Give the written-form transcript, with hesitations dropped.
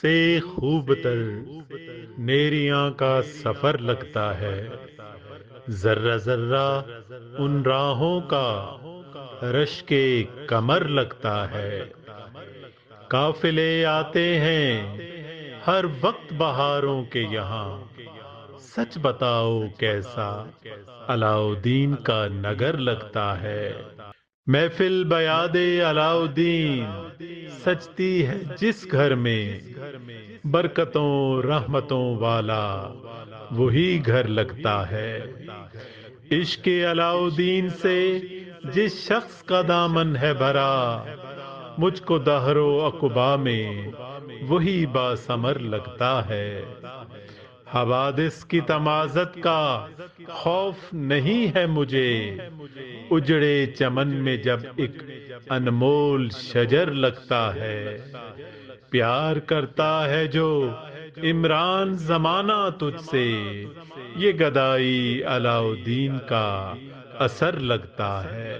سے خوب تر نیریاں کا سفر لگتا ہے، ذرہ ذرہ ان راہوں کا رشک کمر لگتا ہے۔ قافلے آتے ہیں ہر وقت بہاروں کے یہاں، سچ بتاؤ کیسا علاؤدین کا نگر لگتا ہے۔ محفل بیاد علاؤدین سجتی ہے جس گھر میں، برکتوں رحمتوں والا وہی گھر لگتا ہے۔ عشق علاؤدین سے جس شخص کا دامن ہے بھرا، مجھ کو دہر و عقبا میں وہی باثمر لگتا ہے۔ حوادث کی تمازت کا خوف نہیں ہے مجھے، اجڑے چمن میں جب ایک انمول شجر لگتا ہے۔ پیار کرتا ہے جو عمران زمانہ تجھ سے، یہ گدائی علاؤدین کا اثر لگتا ہے۔